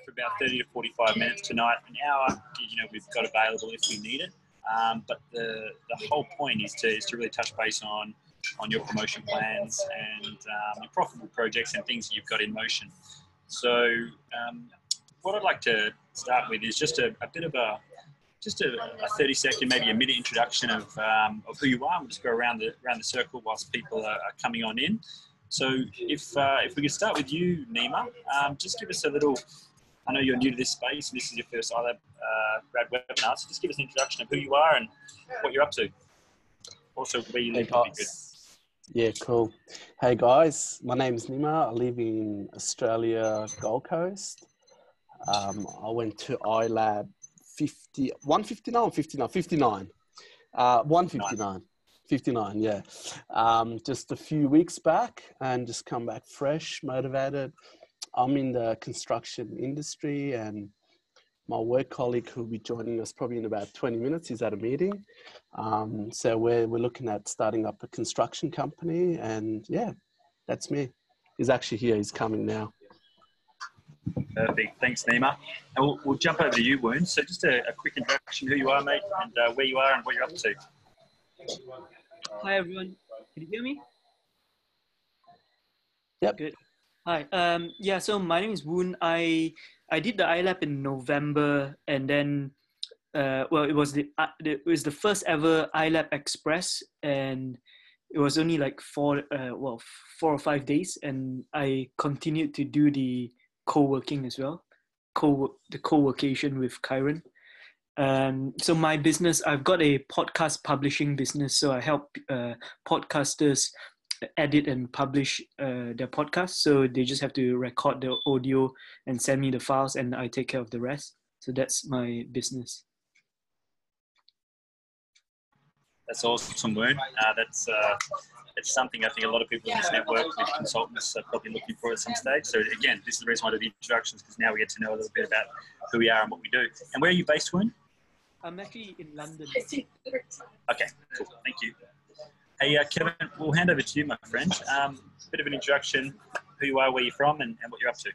for about 30 to 45 minutes tonight. An hour, we've got available if we need it. But the whole point is to really touch base on your promotion plans and your profitable projects and things that you've got in motion. So what I'd like to start with is just a bit of a 30-second, maybe a minute introduction of who you are. We'll just go around the circle whilst people are coming on in. So if we could start with you, Nima, just give us a little. I know you're new to this space, and this is your first iLAB grad webinar. So just give us an introduction of who you are and what you're up to. Also, where you live would be good. Yeah, cool. Hey guys, my name's Nima. I live in Australia, Gold Coast. I went to iLAB 159, yeah. Just a few weeks back and just come back fresh, motivated. I'm in the construction industry, and my work colleague who'll be joining us probably in about 20 minutes is at a meeting. So we're looking at starting up a construction company, and yeah, that's me. He's actually here, he's coming now. Perfect. Thanks, Nima. And we'll jump over to you, Woon. So just a quick introduction, who you are, mate, and where you are and what you're up to. Hi, everyone. Can you hear me? Yep. Good. Hi. Yeah, so my name is Woon. I did the iLAB in November, and then, it was the first ever iLAB Express, and it was only like 4 or 5 days, and I continued to do the co-working as well, the co-workation with Kyron. So my business, I've got a podcast publishing business, so I help podcasters edit and publish their podcasts. So they just have to record the audio and send me the files, and I take care of the rest. So that's my business. That's awesome, Woon. It's something I think a lot of people in this network with consultants are probably looking for at some stage. So again, this is the reason why I do the introductions, because now we get to know a little bit about who we are and what we do. And where are you based, Woon? I'm actually in London. Okay, cool. Thank you. Hey, Kevin, we'll hand over to you, my friend. A bit of an introduction, who you are, where you're from, and what you're up to.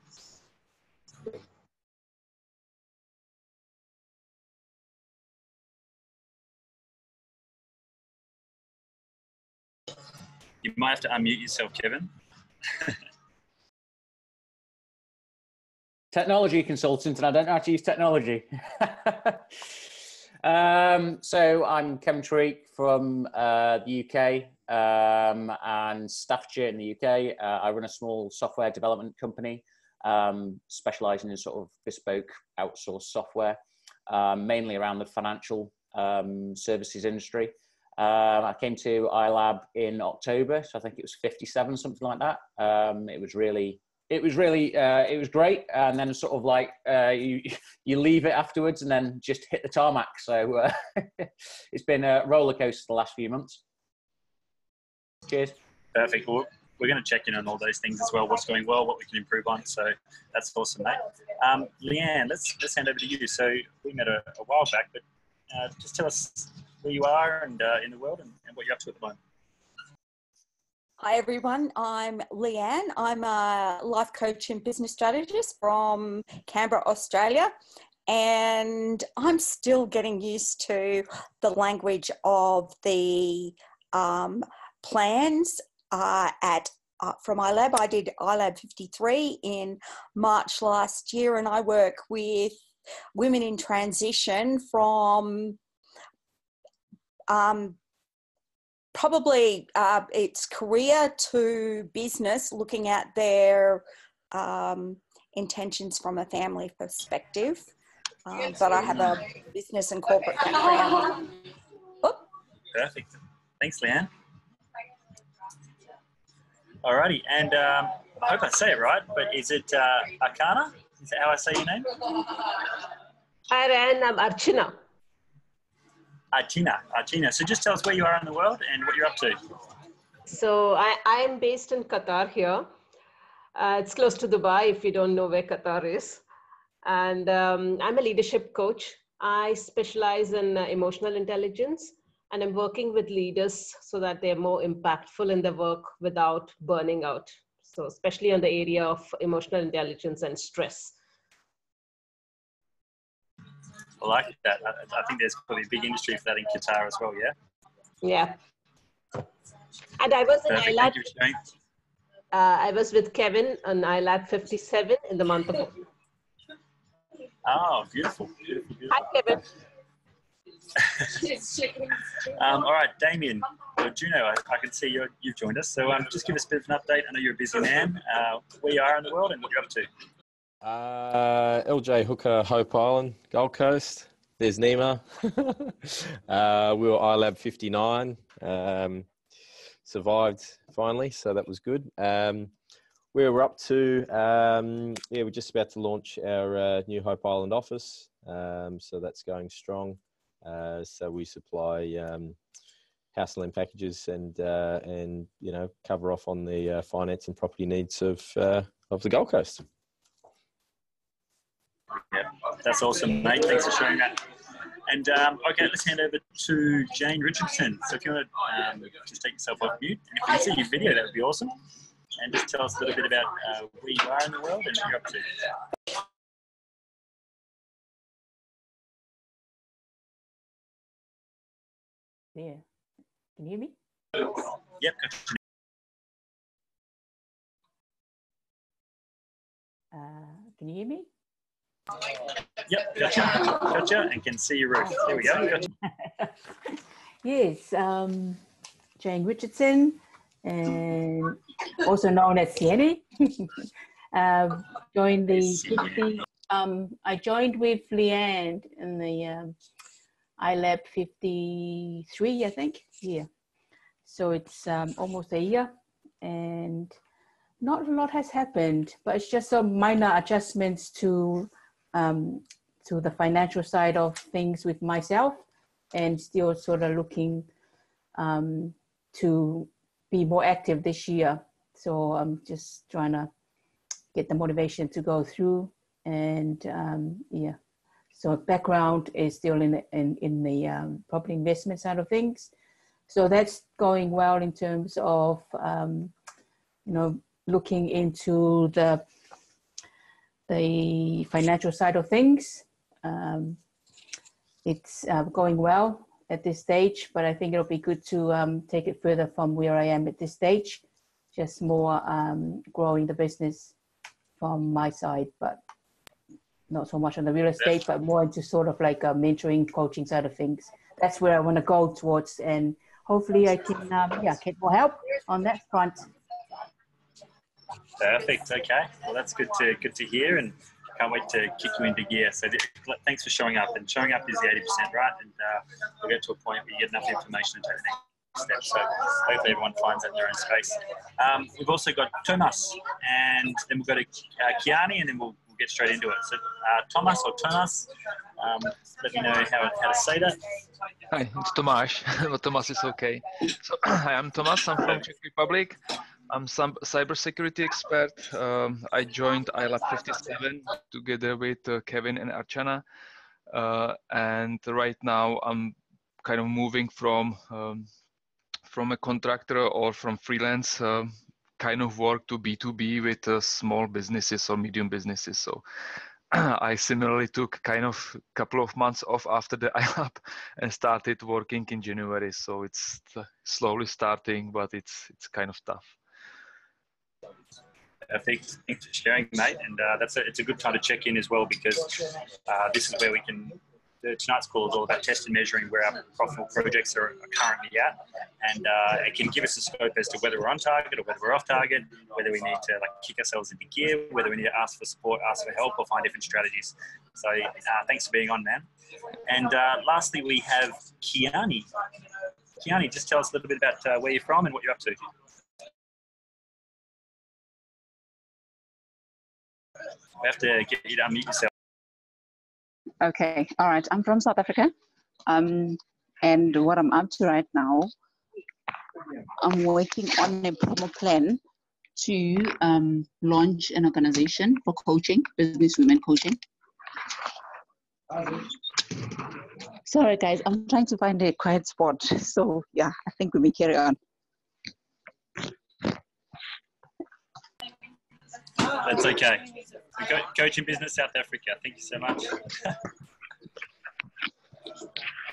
You might have to unmute yourself, Kevin. Technology consultant, and I don't know how to use technology. So I'm Kevin Treek from the UK and Staffordshire in the UK. I run a small software development company specialising in sort of bespoke outsourced software, mainly around the financial services industry. I came to iLAB in October, so I think it was 57, something like that. It was great. And then sort of like you leave it afterwards and then just hit the tarmac. So it's been a roller coaster the last few months. Cheers. Perfect. Well, we're going to check in on all those things as well. What's going well, what we can improve on. So that's awesome, mate. Leanne, let's hand over to you. So we met a while back, but just tell us where you are and in the world and what you're up to at the moment. Hi everyone, I'm Leanne. I'm a life coach and business strategist from Canberra, Australia, and I'm still getting used to the language of the plans from iLAB. I did iLAB 53 in March last year, and I work with women in transition from probably it's career to business, looking at their intentions from a family perspective. But I have a business and corporate background. Oh. Perfect. Thanks, Leanne. Alrighty, and I hope I say it right, but is it Akana? Is that how I say your name? Hi, Ren. I'm Archana. Archana. So just tell us where you are in the world and what you're up to. So I am based in Qatar here. It's close to Dubai, if you don't know where Qatar is. And I'm a leadership coach. I specialize in emotional intelligence, and I'm working with leaders so that they're more impactful in their work without burning out. So especially on the area of emotional intelligence and stress. I like that. I think there's probably a big industry for that in Qatar as well, yeah? Yeah. And I was in Perfect. iLAB. Thank you for sharing. I was with Kevin on iLAB 57 in the month of October. Oh, beautiful. Beautiful, Hi, beautiful. Kevin. All right, Damien, or Juno, I can see you've joined us. So just give us a bit of an update. I know you're a busy man. Where you are in the world and what you're up to. LJ Hooker, Hope Island, Gold Coast. There's Nima. We were iLAB 59. Survived finally, so that was good. Where we're up to, yeah, we're just about to launch our new Hope Island office. So that's going strong. So we supply house and land packages and you know, cover off on the finance and property needs of the Gold Coast. Yeah, that's awesome, mate. Thanks for sharing that. And okay, let's hand over to Jane Richardson. So if you want to just take yourself off mute, and if you can see your video, that would be awesome. And just tell us a little bit about where you are in the world and what you're up to. Yeah. Can you hear me? Yep, gotcha. Can you hear me? Yep, gotcha, and can see your roof. There we go, gotcha. Yes, Jane Richardson, and also known as Sienny. Joined the 50, I joined with Leanne in the iLAB 53, I think. Yeah. So it's almost a year, and not a lot has happened, but it's just some minor adjustments to the financial side of things with myself, and still sort of looking to be more active this year. So I'm just trying to get the motivation to go through, and yeah. So background is still in the property investment side of things. So that's going well in terms of you know, looking into the financial side of things. It's going well at this stage, but I think it'll be good to take it further from where I am at this stage, just more growing the business from my side, but not so much on the real estate, but more into sort of like a mentoring, coaching side of things. That's where I want to go towards, and hopefully I can yeah, get more help on that front. Perfect. Okay. Well, that's good to hear, and can't wait to kick you into gear. So thanks for showing up, and showing up is the 80%, right? And we'll get to a point where you get enough information to take the next step. So hopefully everyone finds that in their own space. We've also got Thomas, and then we'll go to Kiani, and then we'll get straight into it. So Thomas or Thomas, let me know how to say that. Hi, it's Tomáš, but Thomas is okay. So hi, I'm Thomas. I'm from Czech Republic. I'm some cybersecurity expert. I joined iLAB 57 together with Kevin and Archana, and right now I'm kind of moving from a contractor or from freelance kind of work to B2B with small businesses or medium businesses. So I similarly took kind of a couple of months off after the iLAB and started working in January. So it's slowly starting, but it's kind of tough. Thanks for sharing, mate. And it's a good time to check in as well, because this is where we can. Tonight's call is all about test and measuring where our profitable projects are currently at, and it can give us a scope as to whether we're on target or whether we're off target, whether we need to like kick ourselves into gear, whether we need to ask for support, ask for help, or find different strategies. So thanks for being on, man. And lastly, we have Kiani. Kiani, just tell us a little bit about where you're from and what you're up to. We have to get you to unmute yourself. Okay, all right. I'm from South Africa. And what I'm up to right now, I'm working on a promo plan to launch an organization for coaching, business women coaching. Sorry, guys, I'm trying to find a quiet spot. So yeah, I think we may carry on. That's okay. Coaching business South Africa. Thank you so much.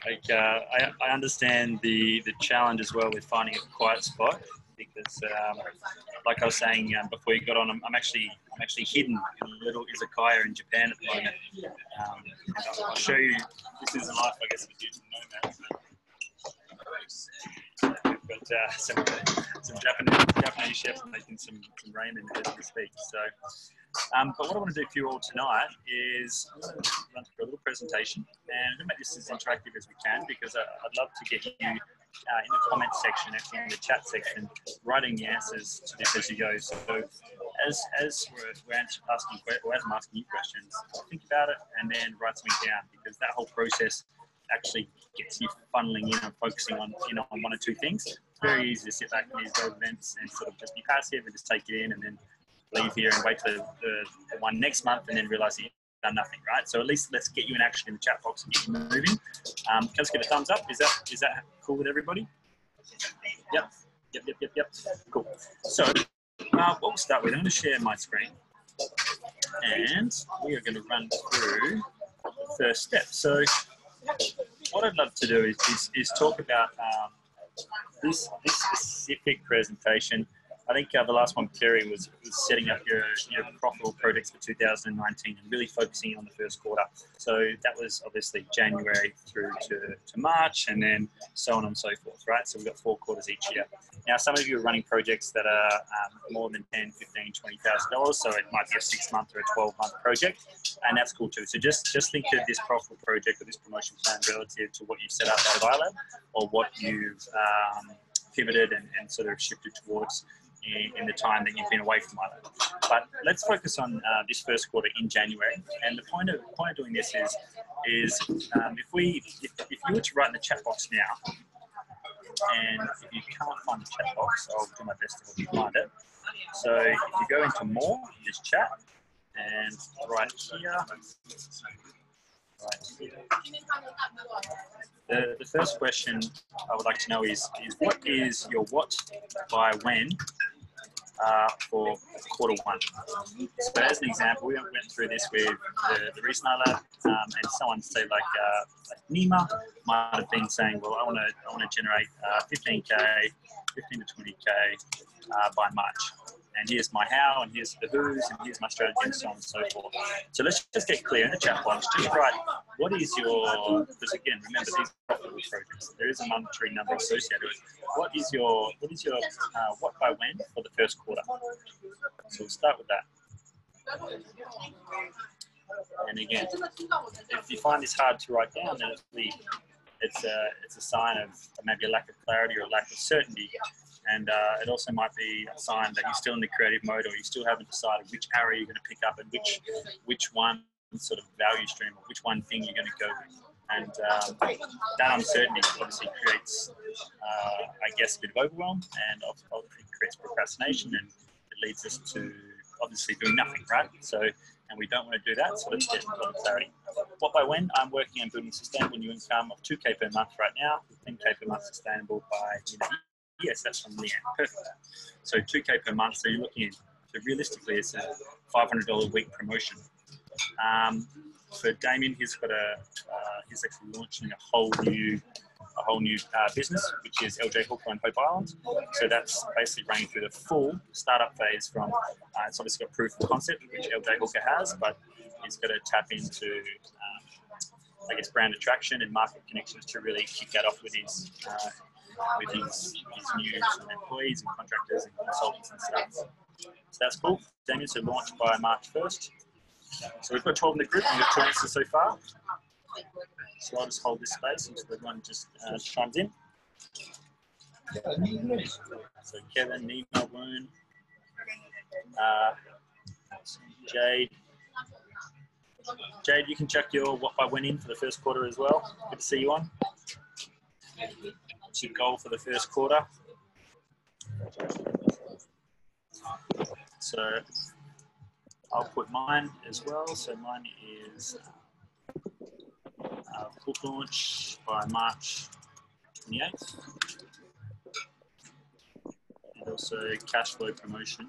Like, I understand the challenge as well with finding a quiet spot, because like I was saying before you got on, I'm actually hidden in a little izakaya in Japan at the moment. I'll show you. This is the life, I guess, of a digital nomad. We've got some Japanese chefs making some ramen as we speak. So, but what I want to do for you all tonight is run through a little presentation, and we'll make this as interactive as we can, because I'd love to get you in the comment section, actually in the chat section, writing the answers to this as you go. So as we're asking, or as I'm asking you questions, think about it and then write something down, because that whole process actually gets you funneling in and focusing on one or two things. It's very easy to sit back in these events and sort of just be passive and just take it in, and then leave here and wait for the one next month and then realize that you've done nothing, right? So at least let's get you in action in the chat box and get you moving. Can I just get a thumbs up? Is that cool with everybody? Yep. Cool. So what we'll start with, I'm going to share my screen, and we are going to run through the first step. So what I'd love to do is talk about this specific presentation. I think the last one, Kerry, was setting up your profitable projects for 2019 and really focusing on the first quarter. So that was obviously January through to March, and then so on and so forth, right? So we've got 4 quarters each year. Now, some of you are running projects that are more than $10,000, $15,000, $20,000, so it might be a 6-month or a 12-month project, and that's cool too. So just think of this profitable project or this promotion plan relative to what you've set up out of iLAB, or what you've pivoted and sort of shifted towards in the time that you've been away from iLAB. But let's focus on this first quarter in January. And the point of doing this is if you were to write in the chat box now, and if you can't find the chat box, I'll do my best to help you find it. So if you go into more, just chat, and right here. The first question I would like to know is what is your what by when for quarter 1? So as an example, we went through this with the recent iLAB, and someone say like Nima might have been saying, well, I want to generate 15 to 20k by March. And here's my how, and here's the who's, and here's my strategy, and so on and so forth. So let's just get clear in the chat box. Just write, what is your, because again, remember, these are profitable projects. There is a monetary number associated with it. What is your what by when for the first quarter? So we'll start with that. And again, if you find this hard to write down, then it's a sign of maybe a lack of clarity or a lack of certainty. And it also might be a sign that you're still in the creative mode, or you still haven't decided which arrow you're going to pick up and which one sort of value stream or which one thing you're going to go with. And that uncertainty obviously creates, I guess, a bit of overwhelm, and it creates procrastination, and it leads us to obviously doing nothing, right? So, and we don't want to do that, so let's get a lot of clarity. What by when? I'm working on building sustainable new income of 2K per month right now, 10K per month sustainable by yes, that's from Leanne. Perfect. So 2K per month. So you're looking at, so realistically, it's a $500 a week promotion. For Damien, he's actually launching a whole new business, which is LJ Hooker on Hope Island. So that's basically running through the full startup phase from, it's obviously got proof of concept, which LJ Hooker has, but he's got to tap into, I guess, brand attraction and market connections to really kick that off with his new employees and contractors and consultants and stuff. So that's cool. Damien, so launched by March 1st. So we've got 12 in the group, we've got 2 answers so far. So I'll just hold this space until everyone just chimes in. So Kevin, Nima, Woon, Jade. Jade, you can check your what by when in for the first quarter as well. Good to see you on. What's your goal for the first quarter? So I'll put mine as well. So mine is book launch by March 28th. And also cash flow promotion.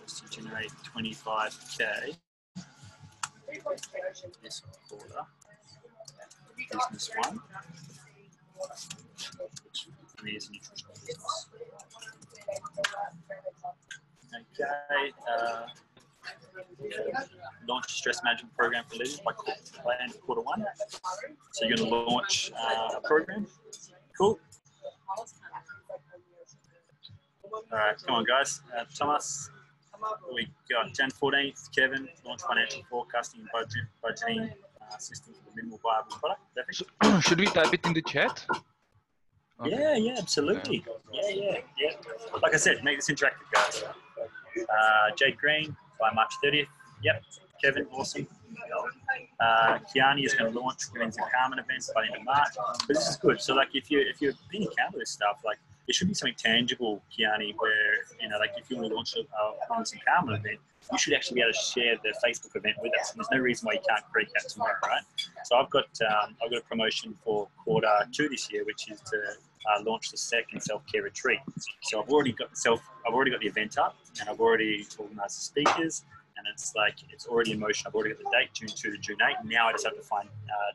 Just to generate 25K this quarter, business one, which for me is a nutritional business. Okay, launch a stress management program for leaders by plan quarter one. So you're going to launch a program. Cool. All right, come on, guys. Thomas, we got Jan 14th. Kevin, launch financial forecasting and budgeting system for the minimal viable product. Perfect. Should we type it in the chat? Okay. Yeah, absolutely. Yeah. Like I said, make this interactive, guys. Jade Green by March 30th. Yep. Kevin, awesome. Kiani is going to launch women's empowerment events by the end of March. But this is good. So, like, if you're being accountable with stuff, like, there should be something tangible, Kiani, where, you know, like, if you want to launch a women's empowerment event, you should actually be able to share the Facebook event with us. And there's no reason why you can't create that tomorrow, right? So I've got a promotion for quarter 2 this year, which is to launch the second self-care retreat. So I've already got the event up, and I've already organised the speakers, and it's already in motion. I've already got the date, June 2 to June 8. Now I just have to find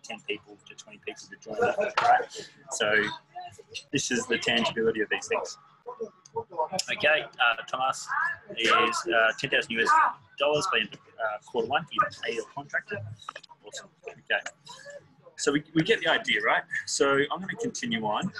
10 people to 20 people to join that, right? So this is the tangibility of these things. Okay, Thomas is $10,000 US by end of quarter one, either paid or contracted. Awesome. Okay, so we get the idea, right? So I'm going to continue on,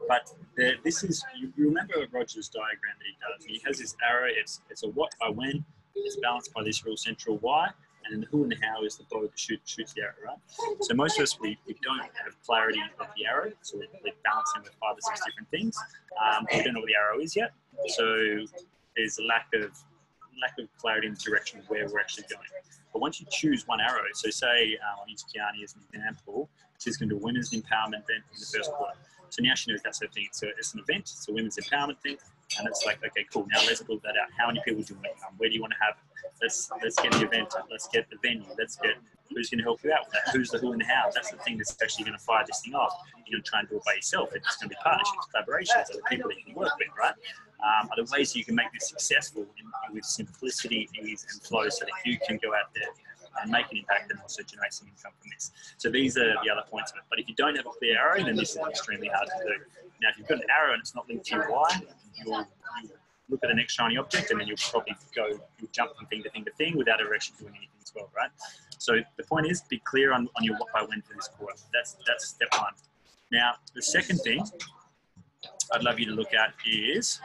but this is, you remember Roger's diagram that he does. He has this arrow. It's a what by when. It's balanced by this real central Y, and then the who and the how is the bow that shoots the arrow, right? So most of us, we don't have clarity of the arrow, so we're balancing with 5 or 6 different things. We don't know what the arrow is yet, so there's a lack of clarity in the direction of where we're actually going. But once you choose one arrow, so say I'll use Kiani as an example, she's going to do a women's empowerment event in the first quarter. So now she knows that's her thing. So it's an event, it's a women's empowerment thing. And it's like, okay, cool. Now let's build that out. How many people do you want to come? Where do you want to have it? Let's get the event. Let's get the venue. Let's get who's going to help you out with that. Who's the who and the how. That's the thing that's actually going to fire this thing off. You're going to try and do it by yourself. It's going to be partnerships, collaborations, other people that you can work with, right? Other ways you can make this successful with simplicity, ease, and flow, so that you can go out there and make an impact and also generate some income from this. So these are the other points of it. But if you don't have a clear arrow, then this is extremely hard to do. Now, if you've got an arrow and it's not linked to your why, you'll look at the next shiny object, and then you'll probably you'll jump from thing to thing to thing without ever actually doing anything as well, right? So the point is, be clear on your what by when for this quarter. That's step one. Now, the second thing I'd love you to look at is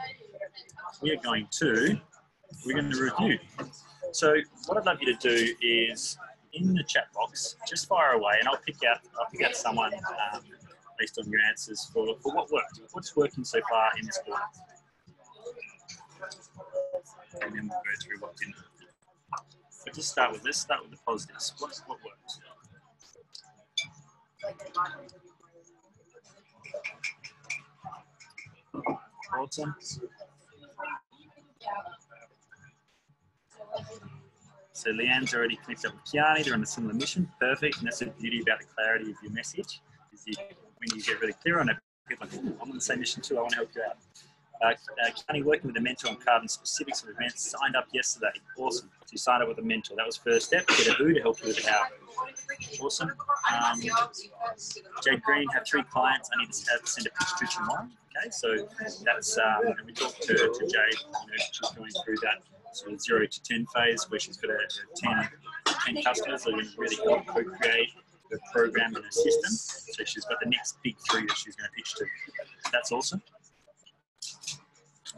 we're going to review. So what I'd love you to do is, in the chat box, just fire away, and I'll pick out someone based on your answers for what worked. What's working so far in this quarter? And then we'll go through what didn't. But let's start with the positives. What worked? Awesome. So Leanne's already connected up with Kiani. They're on a similar mission. Perfect. And that's the beauty about the clarity of your message. Is when you get really clear on it, people are like, I'm on the same mission too. I want to help you out. Kiani working with a mentor on carbon specifics of events, signed up yesterday. Awesome. So you signed up with a mentor. That was first step. Get a who to help you with the how. Awesome. Jade Green, have 3 clients. I need to send a pitch to tomorrow. Okay, so that's, and we talked to Jade, she's going through that sort of 0 to 10 phase where she's got 10 customers that are going to really help co-create her program and her system. So she's got the next big 3 that she's going to pitch to. So that's awesome.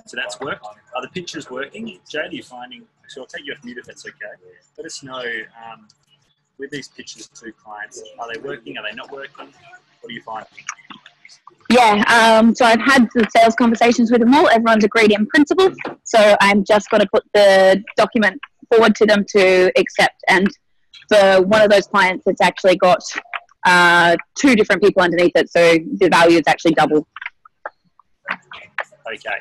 So that's worked. Are the pitches working? Jade, are you finding, so I'll take you off mute if that's okay. Let us know with these pitches to clients, are they working? Are they not working? What are you finding? Yeah, so I've had the sales conversations with them all. Everyone's agreed in principle. So I'm just going to put the document forward to them to accept. And for one of those clients, it's actually got 2 different people underneath it. So the value is actually double. Okay,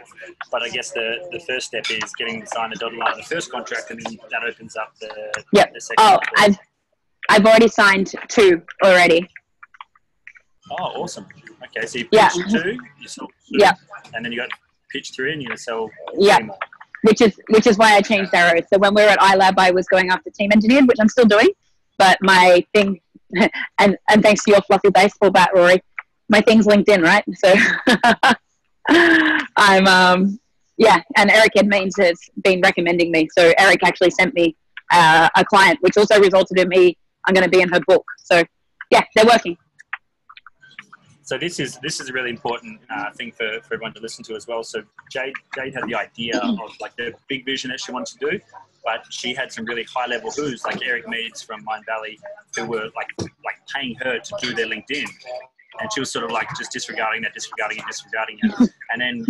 but I guess the first step is getting signed the dotted line on the first contract, and then that opens up the second. Oh, I've already signed 2 already. Oh, awesome. Okay, so you pitched 2, you sold 2, and then you got pitch 3, and you're going to sell 3 more. which is why I changed arrows. So when we were at iLAB, I was going after team engineered, which I'm still doing, but my thing, and thanks to your fluffy baseball bat, Rory, my thing's LinkedIn, right? So I'm yeah, and Eric Edmeans has been recommending me. So Eric actually sent me a client, which also resulted in me. I'm going to be in her book. So yeah, they're working. So this is a really important thing for everyone to listen to as well. So Jade had the idea of like the big vision that she wanted to do, but she had some really high level who's like Eric Meads from Mind Valley who were like paying her to do their LinkedIn. And she was sort of like just disregarding it. And then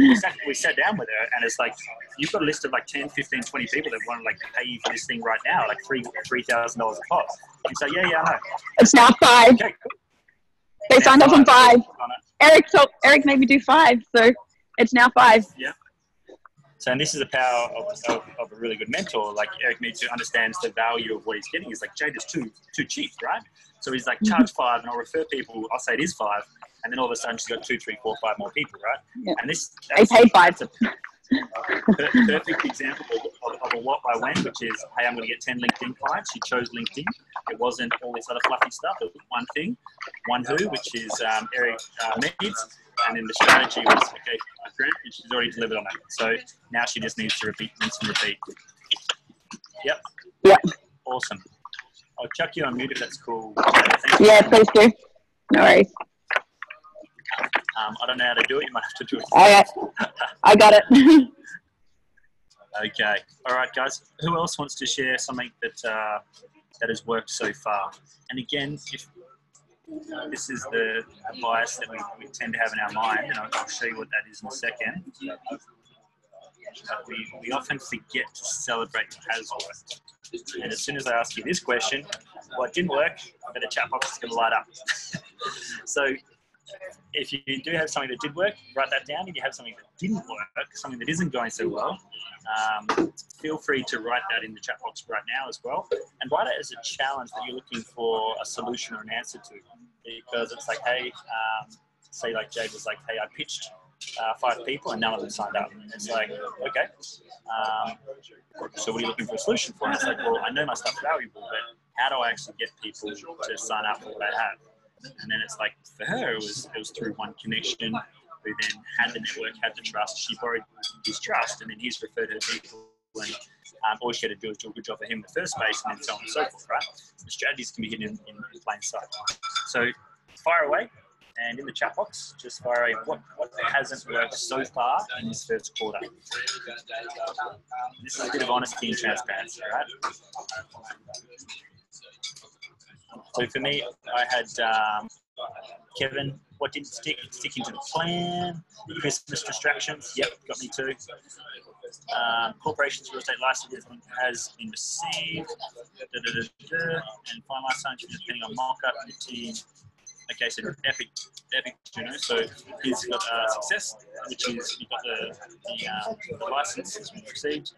we sat down with her and it's like, you've got a list of like 10, 15, 20 people that want to like pay you for this thing right now, like $3,000 a pop. You say, yeah, I know. It's now 5. Okay, cool. They signed up on 5. Eric made me do 5, so it's now 5. Yeah. So, and this is the power of a really good mentor. Like Eric Meads, who understands the value of what he's getting. He's like, Jade is too cheap, right? So he's like, charge 5, and I'll refer people. I'll say it is 5, and then all of a sudden she's got 2, 3, 4, 5 more people, right? Yeah. And this they paid 5. Perfect example of a what by when, which is, hey, I'm going to get 10 LinkedIn clients. She chose LinkedIn. It wasn't all this other fluffy stuff. It was one thing, one who, which is Eric Meads. And then the strategy was, okay, Grant, and she's already delivered on that. So now she just needs to repeat, rinse and repeat. Yep. Yep. Awesome. I'll chuck you on mute if that's cool. Yeah, please do. No worries. I don't know how to do it. You might have to do it. I got it. Okay. All right, guys. Who else wants to share something that has worked so far? And again, if this is the bias that we tend to have in our mind, and I'll show you what that is in a second. But we often forget to celebrate what has worked. And as soon as I ask you this question, well, it didn't work, but the chat box is going to light up. So if you do have something that did work, write that down. If you have something that didn't work, something that isn't going so well, feel free to write that in the chat box right now as well. And write it as a challenge that you're looking for a solution or an answer to. Because it's like, hey, say like Jade was like, hey, I pitched 5 people and none of them signed up. And it's like, okay, so what are you looking for a solution for? And it's like, well, I know my stuff's valuable, but how do I actually get people to sign up for what I have? And then it's like, for her, it was through one connection who then had the network, had the trust. She borrowed his trust, and then he's referred her people. And all she had to do is do a good job for him in the first place, and then so on and so forth, right? The strategies can be hidden in plain sight. So fire away, and in the chat box, just fire away what hasn't worked so far in this first quarter. This is a bit of honesty and transparency, right? So for me, I had Kevin, what didn't stick? Sticking to the plan. Christmas distractions, yep, got me too. Corporations real estate license has been received. And finalised sign depending on markup and the team. Okay, so epic, so he's got success, which is you've got the license has been received.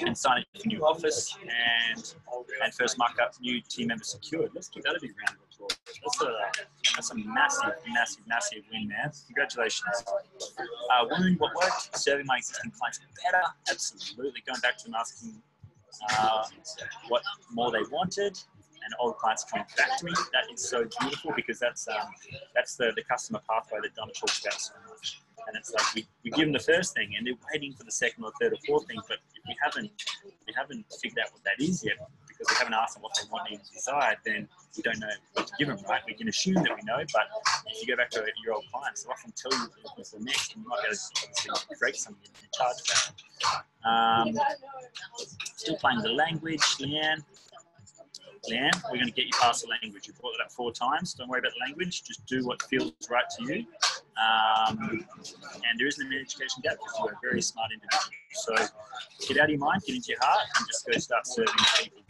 And signing a new office and first markup, new team member secured. Let's give that a big round of applause. That's a massive win, man. Congratulations. Wound, what worked? Serving my existing clients better. Absolutely. Going back to them asking what more they wanted, and old clients coming back to me. That is so beautiful because that's the customer pathway that Donna talks about so much. And it's like we give them the first thing, and they're waiting for the second or third or fourth thing. But if we haven't figured out what that is yet, because we haven't asked them what they want and desired, then we don't know what to give them. Right? We can assume that we know, but if you go back to your old clients, they'll often tell you what's the next, and you might be able to create something and charge for that. Still playing the language, Leanne, we're going to get you past the language. You've brought it up 4 times. Don't worry about the language. Just do what feels right to you. And there isn't an education gap because you are a very smart individual. So get out of your mind, get into your heart, and just go start serving people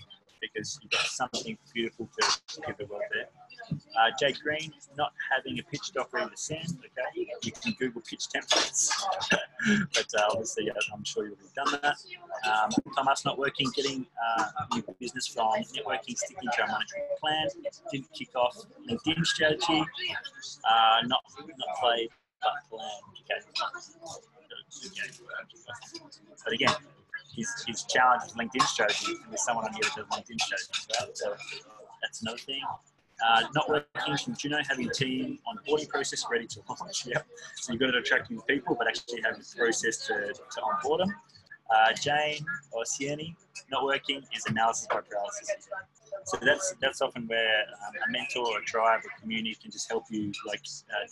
because you've got something beautiful to give the world there. Jake Green, not having a pitch doc ready to send. Okay, you can Google pitch templates, but obviously I'm sure you've already done that. Thomas, not working, getting new business from networking, sticking to our monetary plan. Didn't kick off LinkedIn strategy. Not played, but planned. Okay. But again, his challenge is LinkedIn strategy, and there's someone on here that does LinkedIn strategy, right? So that's another thing. Not working from Juno, having a team onboarding process ready to launch. Yep. So you've got to attract new people, but actually have a process to onboard them. Jane or Sieni, not working is analysis by paralysis. So that's often where a mentor or a tribe or community can just help you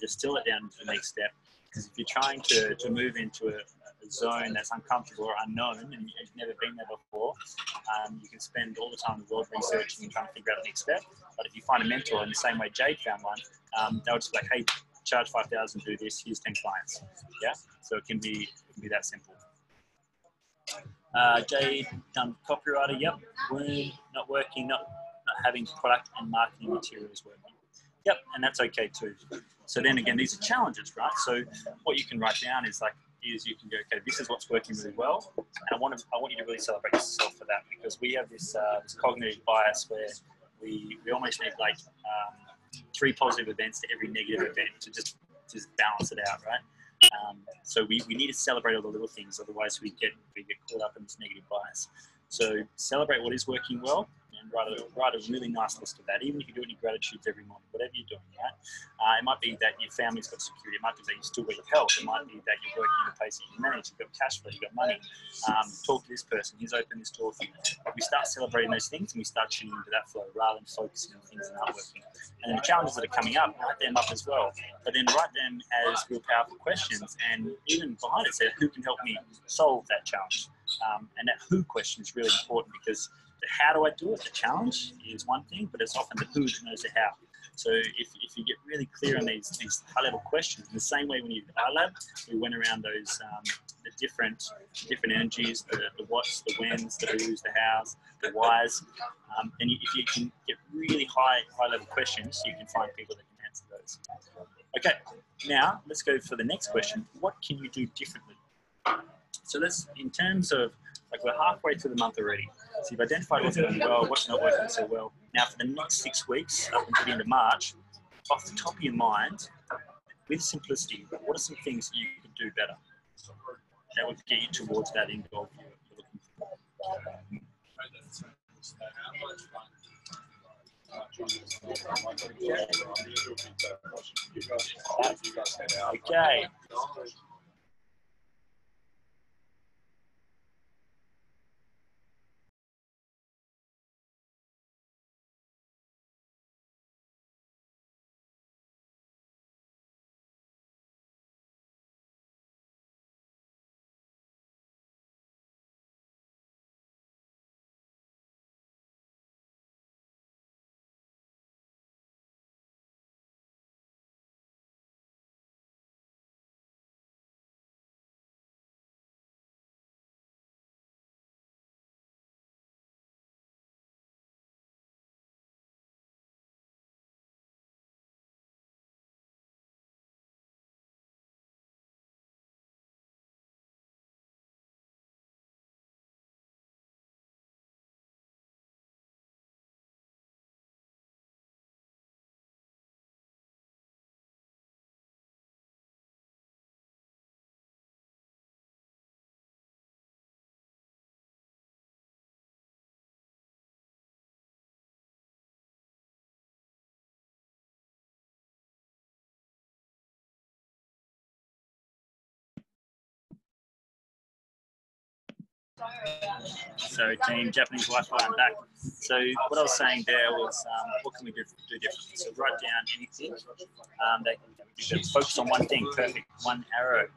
distill it down to the next step. Because if you're trying to move into a zone that's uncomfortable or unknown and you've never been there before, you can spend all the time in the world researching and trying to figure out the next step. But if you find a mentor in the same way Jade found one, they'll just be like, hey, charge 5,000, do this, here's 10 clients. Yeah, so it can be that simple. Jade, copywriter, yep. Wound, not working, not having product and marketing materials working. Yep, and that's okay too. So then again, these are challenges, right? So what you can write down is you can go, okay, this is what's working really well, and I want you to really celebrate yourself for that, because we have this cognitive bias where we almost need 3 positive events to every negative event to just balance it out, right? So we need to celebrate all the little things, otherwise we get caught up in this negative bias. So celebrate what is working well, and write a really nice list of that, even if you do any gratitudes every morning, whatever you're doing, right? It might be that your family's got security, it might be that you still got your health, it might be that you're working in a place that you manage, you've got cash flow, you've got money, talk to this person, he's opened this door for you. We start celebrating those things and we start tuning into that flow rather than focusing on things that aren't working. And then the challenges that are coming up, write them up as well, but then write them as real powerful questions, and even behind it say, who can help me solve that challenge? And that who question is really important, because the how do I do it, the challenge is one thing, but it's often the who that knows the how. So if you get really clear on these high level questions, in the same way when you did iLAB, we went around those the different energies, the what's, the whens, the who's, the how's, the why's. And if you can get really high level questions, you can find people that can answer those. Okay, now let's go for the next question. What can you do differently? So in terms of, we're halfway through the month already. So you've identified what's going well, what's not working so well. Now for the next 6 weeks, up until the end of March, off the top of your mind, with simplicity, what are some things you could do better that would get you towards that end goal you're looking for? Okay. So team, Japanese Wi-Fi, I'm back. So what I was saying there was, what can we do differently? So write down anything that you can focus on one thing, perfect, one arrow.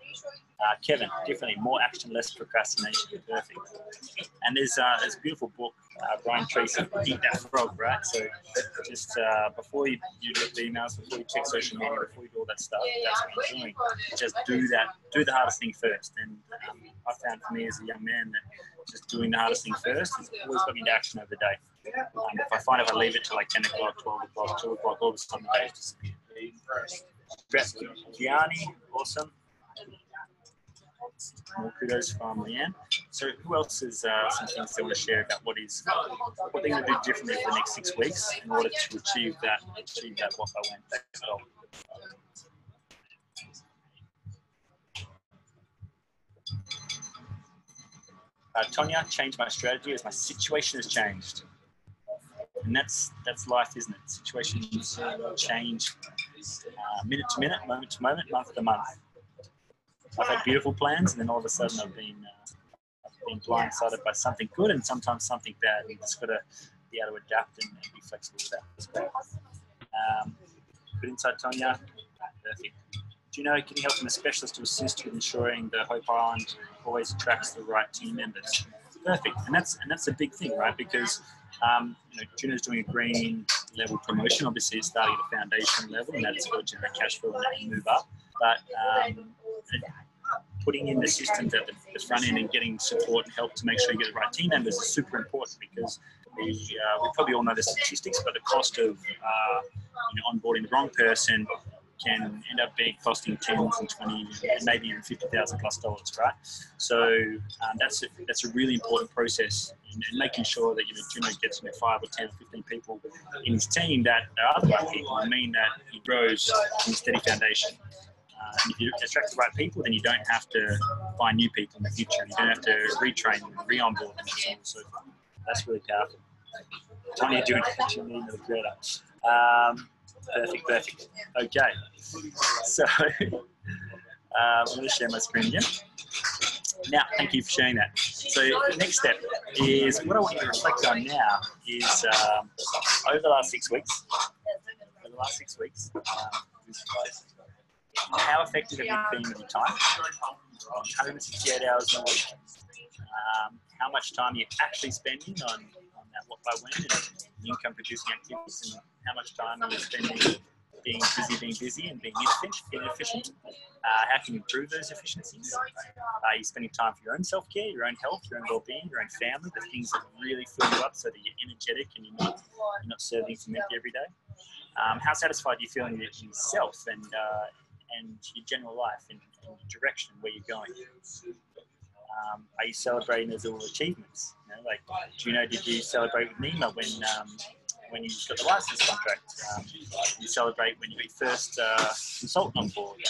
Kevin, differently, more action, less procrastination, perfect. And there's a beautiful book, Brian Tracy, Eat That Frog, right? So just before you look at emails, before you check social media, before you do all that stuff, that's what you're doing. Just do the hardest thing first. And I found for me as a young man that just doing the hardest thing first has always got me into action over the day. If I leave it to 10 o'clock, 12 o'clock, 2 o'clock, all of a sudden the day just disappears. Gianni, awesome. More kudos from Leanne. So who else has some things they want to share about what they're going to do differently for the next 6 weeks in order to achieve that what I went goal? Tonya, changed my strategy as my situation has changed. And that's life, isn't it? Situations change minute to minute, moment to moment, month to month. I've had beautiful plans, and then all of a sudden I've been blindsided by something good and sometimes something bad. You've just got to be able to adapt and be flexible with that as well. Good insight, Tonya. Perfect. Do you know, can you help from a specialist to assist with ensuring the Hope Island always attracts the right team members? Perfect. And that's a big thing, right? Because Juno's doing a green level promotion. Obviously, it's starting at a foundation level, and that's going to generate cash flow and move up. But putting in the systems at the front end and getting support and help to make sure you get the right team members is super important, because we probably all know the statistics, but the cost of onboarding the wrong person can end up being costing tens and 20 and maybe even $50,000+, right? So that's a really important process in making sure that Juno gets 5 or 10 or 15 people in his team that are the right people and mean that he grows in a steady foundation. And if you attract the right people, then you don't have to find new people in the future. You don't have to retrain them, re-onboard them, and so on and so forth. That's really powerful. Tony, doing the creator. Perfect. Okay. So I'm going to share my screen again. Now, thank you for sharing that. So the next step is, what I want you to reflect on now is over the last 6 weeks, how effective have you been with your time? 168 hours in a week. How much time are you actually spending on that what by when and income producing activities, and how much time are you spending being busy and being inefficient? How can you improve those efficiencies? Are you spending time for your own self-care, your own health, your own well-being, your own family, the things that really fill you up so that you're energetic and you're not serving from empty every day? How satisfied are you feeling with yourself and your general life and your direction where you're going? Are you celebrating those little achievements? Did you celebrate with Nima when you got the license contract? You celebrate when you got your first consultant on board.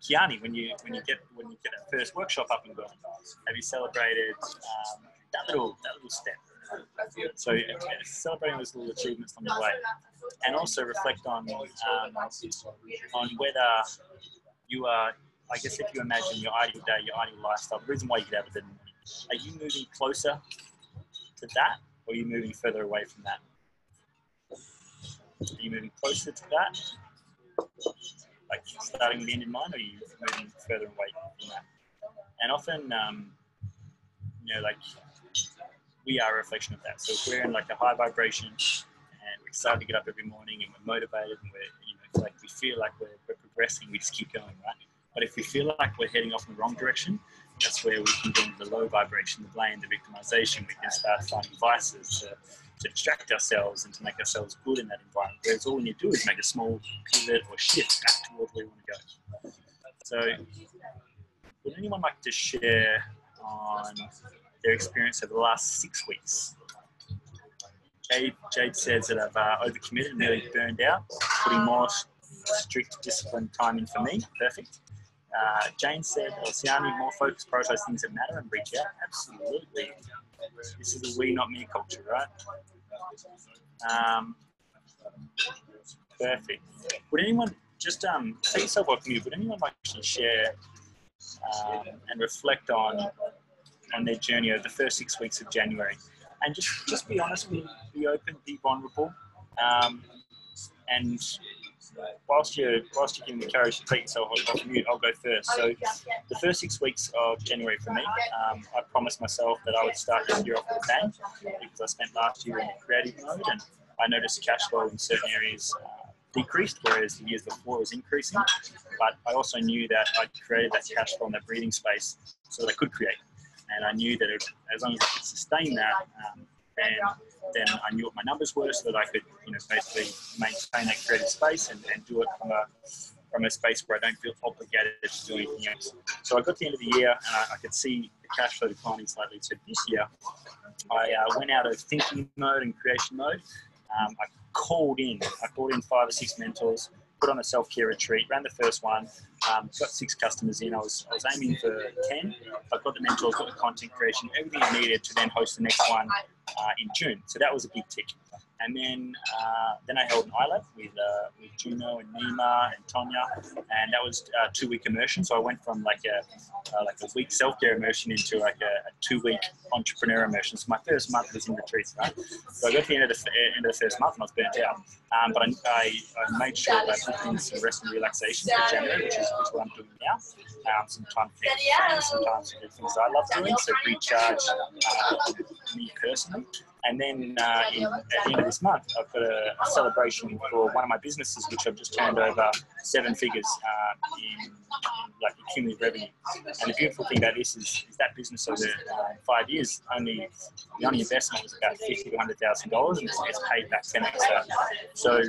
Kiani, when you get that first workshop up and going, have you celebrated that little step? So celebrating those little achievements on the way, and also reflect on whether you are. I guess if you imagine your ideal day, your ideal lifestyle, the reason why you get out of bed in the morning, are you moving closer to that, or are you moving further away from that? Are you moving closer to that, like starting with the end in mind, or are you moving further away from that? And often, we are a reflection of that. So if we're in like a high vibration and we're excited to get up every morning and we're motivated and we feel like we're progressing, we just keep going, right? But if we feel like we're heading off in the wrong direction, that's where we can get into the low vibration, the blame, the victimization. We can start finding vices to distract ourselves and to make ourselves good in that environment. Whereas all we need to do is make a small pivot or shift back towards where we want to go. So would anyone like to share on their experience over the last 6 weeks? Jade says that I've overcommitted and nearly burned out, putting more strict discipline time in for me. Perfect. Jane said, Siani, more focus, prioritize things that matter and reach out. Absolutely. This is a we, not me culture, right? Perfect. Would anyone just take yourself off mute? Would anyone like to share and reflect on their journey over the first 6 weeks of January? And just be honest, be open, be vulnerable, and whilst you're giving the courage to take yourself off mute, I'll go first. So the first 6 weeks of January for me, I promised myself that I would start this year off with a bang, because I spent last year in creative mode and I noticed cash flow in certain areas decreased, whereas the years before was increasing. But I also knew that I'd created that cash flow and that breathing space so that I could create. And I knew that as long as I could sustain that, then I knew what my numbers were, so that I could, basically maintain that creative space and do it from a space where I don't feel obligated to do anything else. So I got to the end of the year and I could see the cash flow declining slightly. So this year, I went out of thinking mode and creation mode. I called in 5 or 6 mentors, put on a self-care retreat, ran the first one, got 6 customers in. I was aiming for 10. I got the mentors, got the content creation, everything I needed to then host the next one in June. So that was a big tick. And then I held an iLAB with Juno and Nima and Tonya, and that was a 2-week immersion. So I went from like a week self-care immersion into like a 2-week entrepreneur immersion. So my first month was in retreats, right? So I got to the end of the first month and I was burnt out. But I made sure that I put in some rest and relaxation for January, which is what I'm doing now. Some time to connect with friends, some time to do things I love doing, so recharge me personally. And then at the end of this month, I've got a celebration for one of my businesses, which I've just turned over 7 figures in like cumulative revenue. And the beautiful thing about this is that business over 5 years, the only investment was about $50,000 to $100,000, and it's paid back 10x. So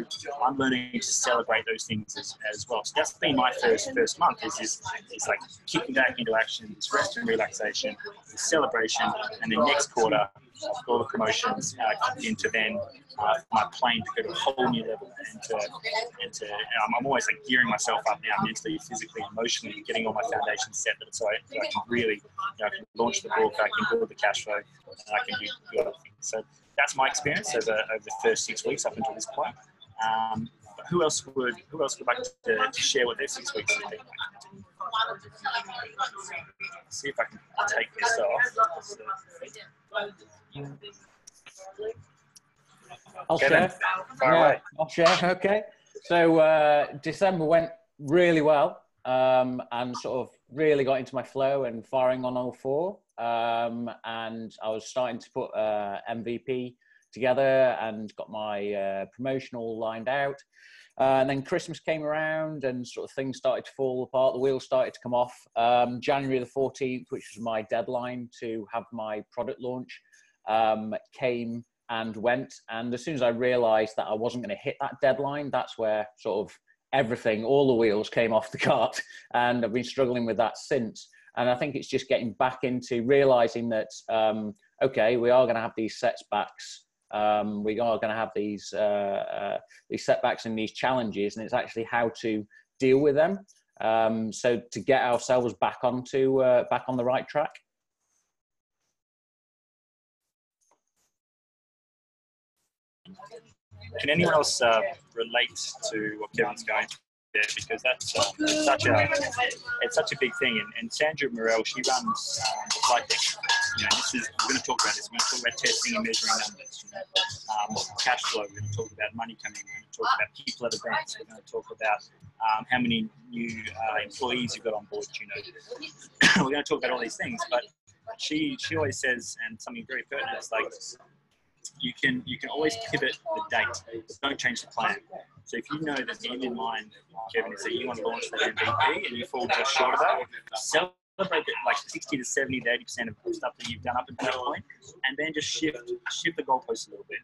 I'm learning to celebrate those things as well. So that's been my first month. Is like kicking back into action, this rest and relaxation, this celebration, and then next quarter, all the promotions into then my plane to go to a whole new level, and I'm always like gearing myself up now mentally, physically, emotionally, getting all my foundations set so I can really, I can launch the book, I can build the cash flow, and I can do other things. So that's my experience over the first 6 weeks up until this point. But who else would like to share what their 6 weeks have been like? See if I can take this off. I'll Kevin, share. far away. I'll share. Okay. So December went really well, and sort of really got into my flow and firing on all 4. And I was starting to put MVP together and got my promotion all lined out. And then Christmas came around and sort of things started to fall apart. The wheels started to come off. January the 14th, which was my deadline to have my product launch, came and went. And as soon as I realized that I wasn't going to hit that deadline, that's where sort of everything, all the wheels came off the cart. And I've been struggling with that since. And I think it's just getting back into realizing that, okay, we are going to have these setbacks. We are going to have these setbacks and these challenges, and it's actually how to deal with them. So to get ourselves back on the right track. Can anyone else relate to what Kevin's going through there? Because that's such a big thing. And Sandra Morel, she runs the flight deck. We're going to talk about this. We're going to talk about testing and measuring numbers. Cash flow. We're going to talk about money coming. We're going to talk about people at events. We're going to talk about how many new employees you've got on board. We're going to talk about all these things. But she always says, and something very pertinent, is like, you can always pivot the date, but don't change the plan. So if you know that the end in mind, Kevin, is that you want to launch that MVP and you fall just short of that, celebrate that like 60 to 70 to 80% of stuff that you've done up until that point, and then just shift the goalposts a little bit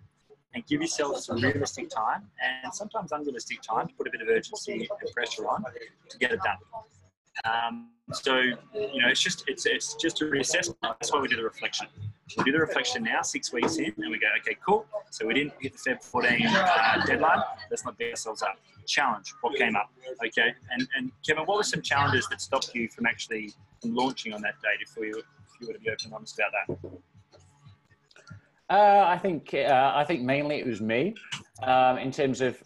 and give yourself some realistic time and sometimes unrealistic time to put a bit of urgency and pressure on to get it done. So it's just a reassessment. That's why we do the reflection. We do the reflection now, 6 weeks in, and we go, okay, cool. So we didn't hit the Feb 14 deadline. Let's not beat ourselves up. Challenge. What came up? Okay. And Kevin, what were some challenges that stopped you from actually launching on that date? If you were to be open and honest about that. I think mainly it was me, in terms of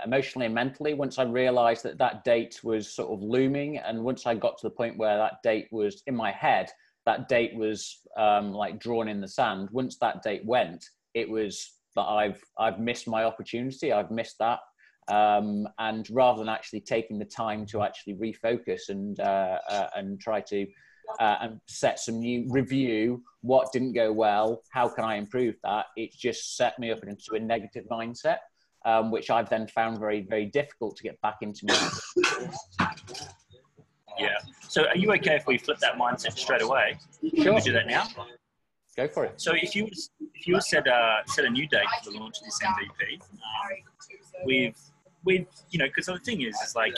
emotionally and mentally. Once I realised that date was sort of looming, and once I got to the point where that date was in my head, that date was like drawn in the sand. Once that date went, it was that I've missed my opportunity. I've missed that, and rather than actually taking the time to actually refocus and try to and set some new review, what didn't go well, how can I improve that? It just set me up into a negative mindset, which I've then found very, very difficult to get back into. Yeah. So are you okay if we flip that mindset straight away? Sure. Can we do that now? Go for it. So if you set a new date for the launch of this MVP, with because the thing is like,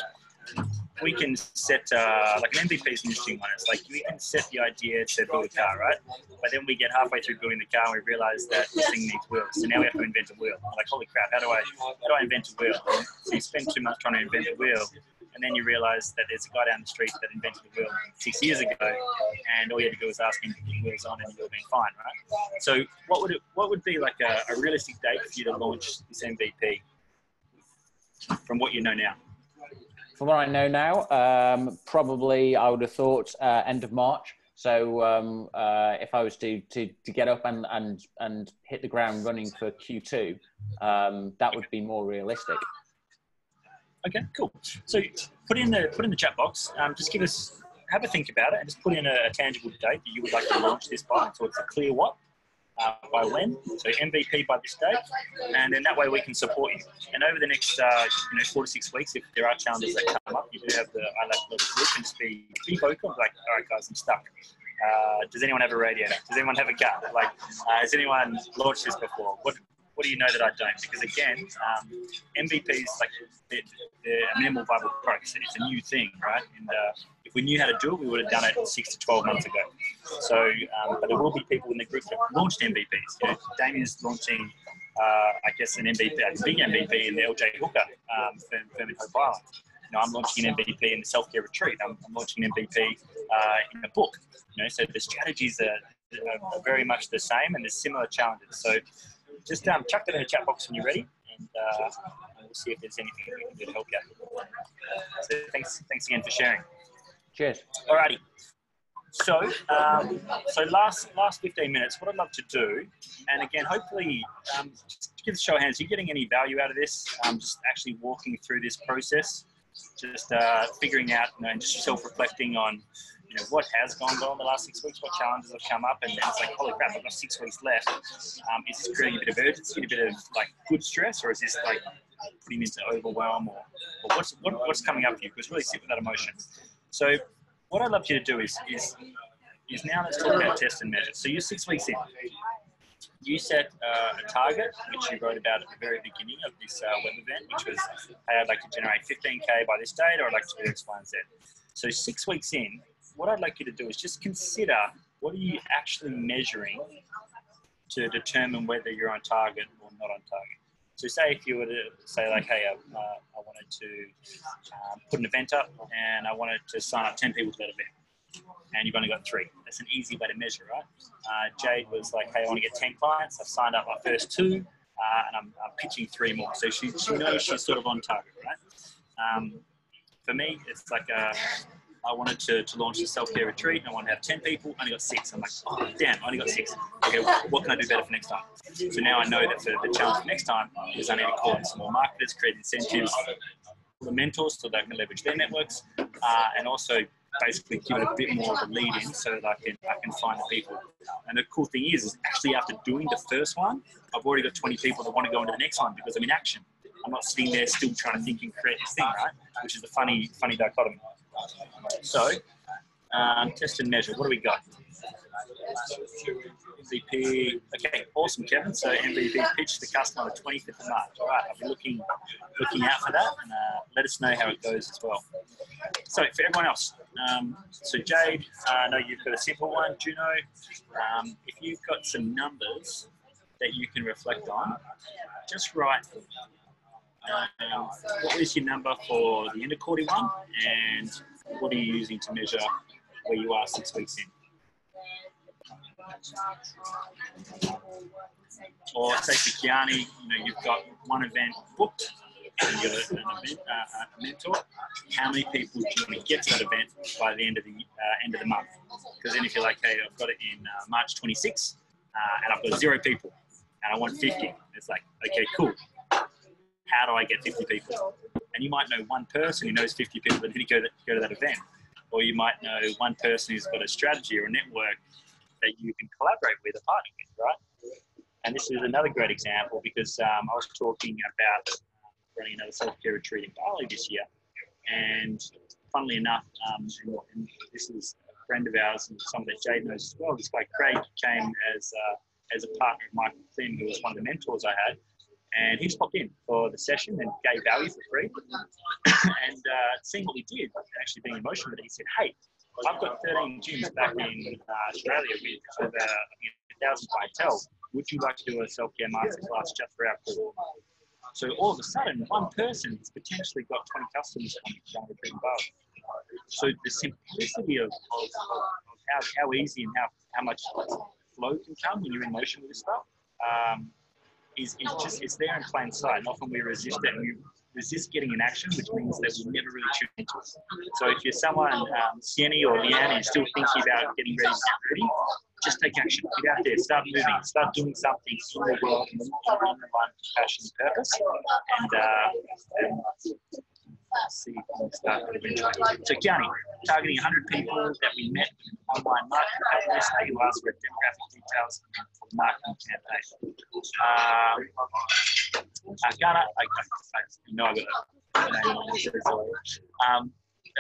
we can set, like an MVP is an interesting one. It's like we can set the idea to build a car, right? But then we get halfway through building the car and we realize that this thing needs wheels. So now we have to invent a wheel. We're like, holy crap, how do I invent a wheel? So you spend 2 months trying to invent a wheel, and then you realize that there's a guy down the street that invented the wheel 6 years ago, and all you had to do was ask him to put the wheels on and you'll be fine, right? So what would be like a realistic date for you to launch this MVP from what you know now? From what I know now, probably I would have thought end of March. So if I was to get up and hit the ground running for Q2, that would be more realistic. Okay, cool. So put in the chat box. Just have a think about it, and just put in a tangible date that you would like to launch this by. So it's a clear what, by when. So MVP by this date, and then that way we can support you. And over the next 4 to 6 weeks, if there are challenges that come up, you do have the iLAB level 2. And just be vocal. Like, all right, guys, I'm stuck. Does anyone have a radiator? Does anyone have a car? Like, has anyone launched this before? What do you know that I don't? Because again, MVPs, like, they're a minimal viable product. It's a new thing, right? And if we knew how to do it, we would have done it 6 to 12 months ago. So, but there will be people in the group that launched MVPs. You know, Damien's launching, I guess, an MVP, a big MVP in the LJ Hooker firm in Hope Island. You know, I'm launching an MVP in the self-care retreat. I'm launching an MVP in a book. You know, so the strategies are very much the same, and there's similar challenges. So just chuck that in the chat box when you're ready, and we'll see if there's anything we can do to help you. So thanks again for sharing. Cheers. Alrighty. So last 15 minutes, what I'd love to do, and again, hopefully, just give a show of hands. Are you getting any value out of this? Just actually walking through this process, just figuring out, and just self-reflecting on, what has gone on the last 6 weeks, what challenges have come up, and then it's like, holy crap, I've got 6 weeks left. Is this creating a bit of urgency, a bit of like good stress, or is this like putting into overwhelm, or what's coming up for you? Because really sit with that emotion. So what I'd love you to do is now let's talk about test and measure. So you're 6 weeks in. You set a target, which you wrote about at the very beginning of this web event, which was, hey, I'd like to generate 15K by this date, or I'd like to do X, Y, and Z. So 6 weeks in, what I'd like you to do is just consider, what are you actually measuring to determine whether you're on target or not on target. So say if you were to say like, hey, I wanted to put an event up and I wanted to sign up 10 people to that event, and you've only got 3. That's an easy way to measure, right? Jade was like, hey, I want to get 10 clients. I've signed up my first 2 and I'm pitching 3 more. So she knows she's sort of on target, right? For me, it's like I wanted to launch the self-care retreat. I want to have 10 people, only got 6. I'm like, oh, damn, I only got 6. Okay, what can I do better for next time? So now I know that for the challenge for next time is I need to call in some more marketers, create incentives for the mentors so they can leverage their networks, and also basically give it a bit more of a lead in so that I can find the people. And the cool thing is actually after doing the first one, I've already got 20 people that want to go into the next one because I'm in action. I'm not sitting there still trying to think and create this thing, right? Which is the funny dichotomy. So, test and measure. What do we got? MVP. Okay, awesome, Kevin. So MVP pitch to the customer on the 25th of March. All right, I'll be looking out for that, and let us know how it goes as well. So for everyone else, so Jade, I know you've got a simple one. Juno, if you've got some numbers that you can reflect on, just write. What was your number for the end of quarter 1, and what are you using to measure where you are 6 weeks in? Or say for Kiani, you've got 1 event booked, and you've got a mentor. How many people do you want to get to that event by the end of the month? Because then if you're like, hey, I've got it in March 26, and I've got 0 people, and I want 50, it's like, okay, cool. How do I get 50 people? And you might know 1 person who knows 50 people that need to go to that event. Or you might know 1 person who's got a strategy or a network that you can collaborate with or partner with, right? And this is another great example because I was talking about running another self-care retreat in Bali this year. And funnily enough, and this is a friend of ours and someone that Jade knows as well, this guy Craig came as a partner of Michael Klim, who was one of the mentors I had. And he just popped in for the session and gave value for free. And seeing what we did, and actually being emotional, but he said, hey, I've got 13 gyms back in Australia with over 1,000 clientele. Would you like to do a self-care masterclass just for our group? So all of a sudden, one person has potentially got 20 customers from the dream above. So the simplicity of how easy and how much flow can come when you're in motion with this stuff is just, it's there in plain sight. And often we resist it, and we resist getting in action, which means that we never really tune into it. So if you're someone, Sienny or Leanne, and you're still thinking about getting ready to get ready, just take action. Get out there, start moving, start doing something in the world in line with passion and purpose. And see if we can start eventually. So Kiani, targeting 100 people that we met in online marketing campaigns. They will ask for demographic details for the marketing campaign. Ghana, I know I got the name on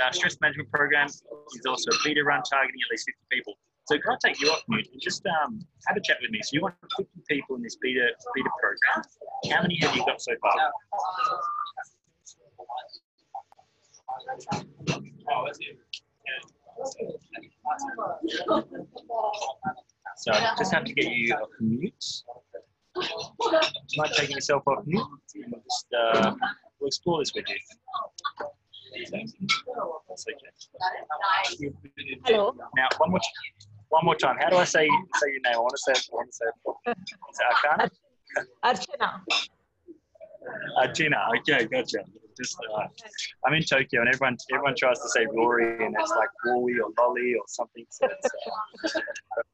it. Stress management program is also a beta run targeting at least 50 people. So can I take you off mute and just have a chat with me? So you want 50 people in this beta program. How many have you got so far? So just have to get you off mute. Do you mind taking yourself off mute? And we'll explore this with you. That's okay. Hello. Now, one more time. How do I say your name? I want to say it. Is it Archana? Archana. Okay, gotcha. Just, I'm in Tokyo, and everyone tries to say Rory, and it's like Rory or Lolly or something. So it's,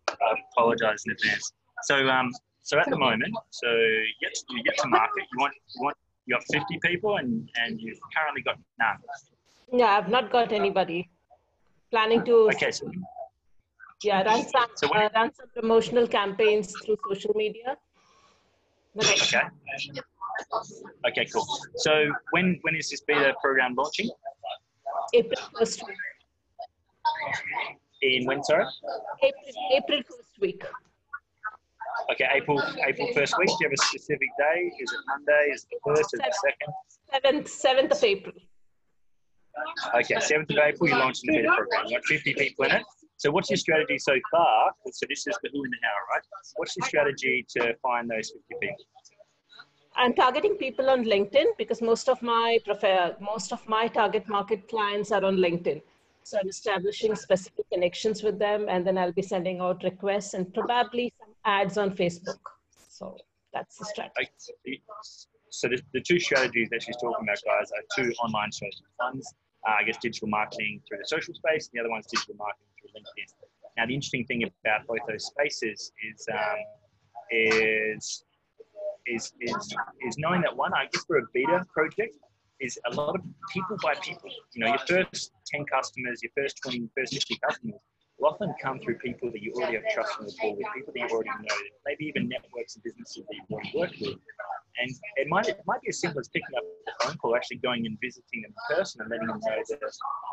I apologise in advance. So at the moment, so you get to market. You got 50 people, and you've currently got none. Yeah, I've not got anybody. Planning to. Okay, so yeah, run some promotional campaigns through social media. Okay. Okay, cool. So when is this beta program launching? April 1st week. In when, sorry? April 1st week. Okay, April 1st week. Do you have a specific day? Is it Monday? Is it the 1st? Is it the 2nd? 7th of April. Okay, 7th of April, you're launching the beta program. You've got 50 people in it. So what's your strategy so far? So this is the who and the how, right? What's your strategy to find those 50 people? I'm targeting people on LinkedIn because most of my target market clients are on LinkedIn. So I'm establishing specific connections with them, and then I'll be sending out requests and probably some ads on Facebook. So that's the strategy. Okay. So the two strategies that she's talking about, guys, are two online strategies. One's, I guess, digital marketing through the social space, and the other one's digital marketing through LinkedIn. Now, the interesting thing about both those spaces is knowing that one, I guess, for a beta project, is a lot of people by people. You know, your first 10 customers, your first 20, first 50 customers will often come through people that you already have trust and rapport with, people that you already know, maybe even networks and businesses that you've already worked with. And it might be as simple as picking up the phone call, actually going and visiting them in person and letting them know the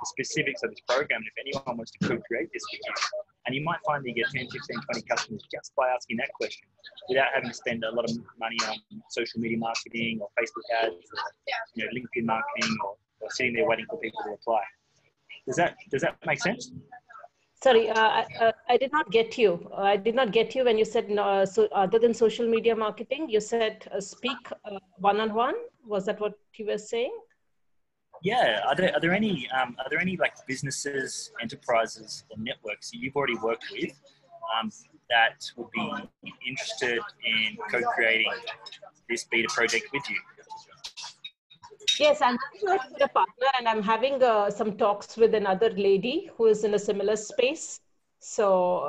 specifics of this program. And if anyone wants to co-create this with you, and you might find that you get 10, 15, 20 customers just by asking that question without having to spend a lot of money on social media marketing or Facebook ads or LinkedIn marketing or sitting there waiting for people to reply. Does that make sense? Sorry, I did not get you. I did not get you when you said, no, so other than social media marketing, you said speak one-on-one. Was that what you were saying? Yeah. Are there any like businesses, enterprises, or networks that you've already worked with that would be interested in co-creating this beta project with you? Yes, I'm working with a partner, and I'm having some talks with another lady who is in a similar space. So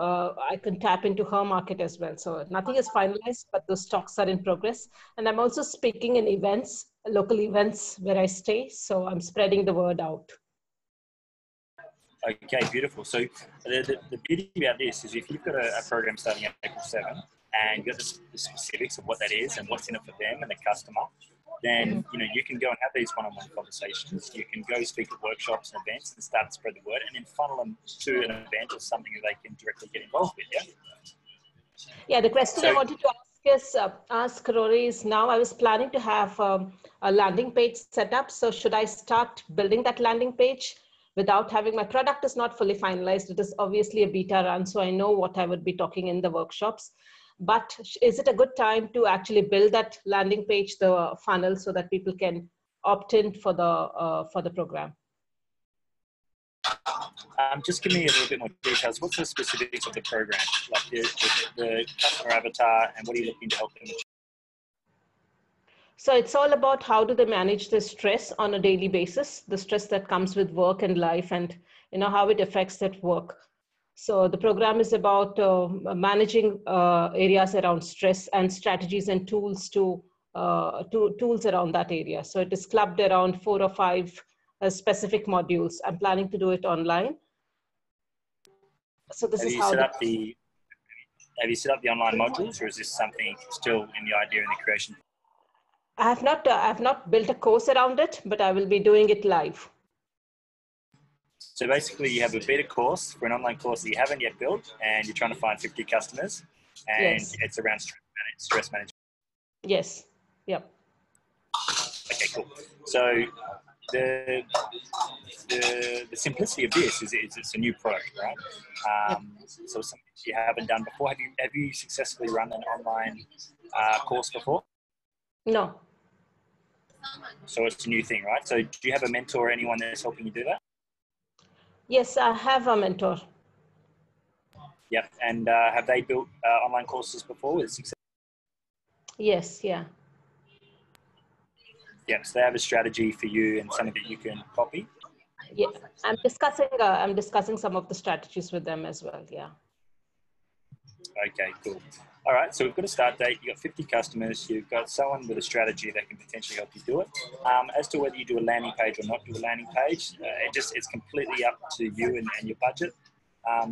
I can tap into her market as well. So nothing is finalized, but those talks are in progress. And I'm also speaking in events, local events where I stay. So I'm spreading the word out. Okay, beautiful. So the beauty about this is if you've got a program starting at April 7 and you've got the specifics of what that is and what's in it for them and the customer, then you can go and have these one-on-one conversations. You can go speak at workshops and events and start to spread the word, and then funnel them to an event or something that they can directly get involved with. Yeah. Yeah. The question I wanted to ask Yes, ask Rory is now. I was planning to have a landing page set up. So should I start building that landing page without having my product is not fully finalized? It is obviously a beta run, so I know what I would be talking in the workshops. But is it a good time to actually build that landing page, the funnel, so that people can opt in for the program? Just give me a little bit more details. What's the specifics of the program? Like the customer avatar, and what are you looking to help them achieve? So it's all about how do they manage the stress on a daily basis, the stress that comes with work and life, and how it affects that work. So the program is about managing areas around stress and strategies and tools tools around that area. So it is clubbed around 4 or 5 specific modules. I'm planning to do it online. So this is how. Have you set up the online modules, or is this something still in the idea and the creation? I have not built a course around it, but I will be doing it live. So basically, you have a beta course for an online course that you haven't yet built, and you're trying to find 50 customers, and yes. It's around stress management. Yes. Yep. Okay, cool. So the simplicity of this is it's a new product, right? So something you haven't done before. Have you successfully run an online course before? No. So it's a new thing, right? So do you have a mentor or anyone that's helping you do that? Yes, I have a mentor. Yep. And have they built online courses before with success? Yes, yeah. Yep. So they have a strategy for you and something that you can copy? Yeah, I'm discussing some of the strategies with them as well, yeah. Okay, cool. All right, so we've got a start date. You've got 50 customers. You've got someone with a strategy that can potentially help you do it. As to whether you do a landing page or not do a landing page, it's completely up to you and your budget.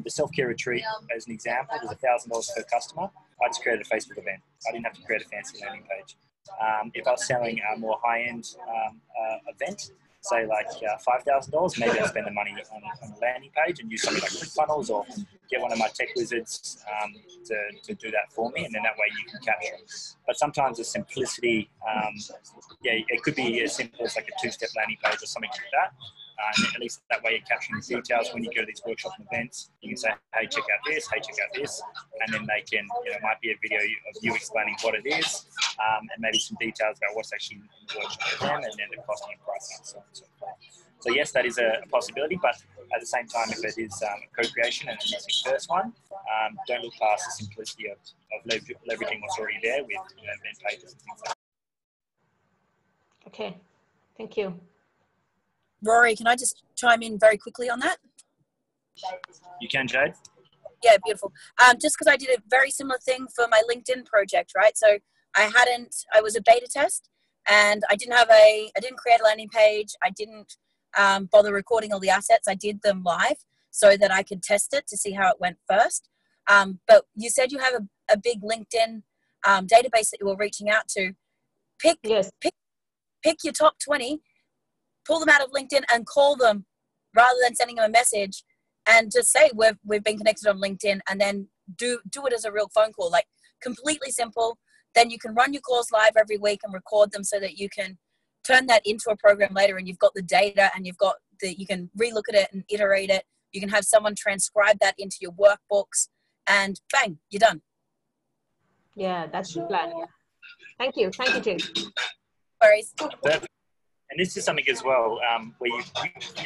The self-care retreat, as an example, was $1,000 per customer. I just created a Facebook event. I didn't have to create a fancy landing page. If I was selling a more high-end event, say like $5,000, maybe I'd spend the money on a landing page and use something like ClickFunnels, or get one of my tech wizards to do that for me, and then that way you can capture it. But sometimes the simplicity, it could be as simple as like a 2-step landing page or something like that. And at least that way you're capturing the details. When you go to these workshops and events, you can say, hey, check out this, hey, check out this. And then they can, it might be a video of you explaining what it is, and maybe some details about what's actually in the workshop for them, and then the costing and pricing and so on and so forth. So yes, that is a possibility, but at the same time, if it is a co-creation and it's your first one, don't look past the simplicity of leveraging what's already there with event pages and things like that. Okay, thank you. Rory, can I just chime in very quickly on that? You can, Jade? Yeah, beautiful. Just because I did a very similar thing for my LinkedIn project, right? So I was a beta test, and I didn't create a landing page. I didn't bother recording all the assets. I did them live so that I could test it to see how it went first. But you said you have a big LinkedIn database that you were reaching out to. Pick your top 20, pull them out of LinkedIn and call them rather than sending them a message, and just say we've been connected on LinkedIn, and then do it as a real phone call, like completely simple. Then you can run your calls live every week and record them so that you can turn that into a program later, and you've got the data, and you can relook at it and iterate it. You can have someone transcribe that into your workbooks, and bang, you're done. Yeah, that's the plan. Yeah. Thank you, Jade. No worries. And this is something as well where you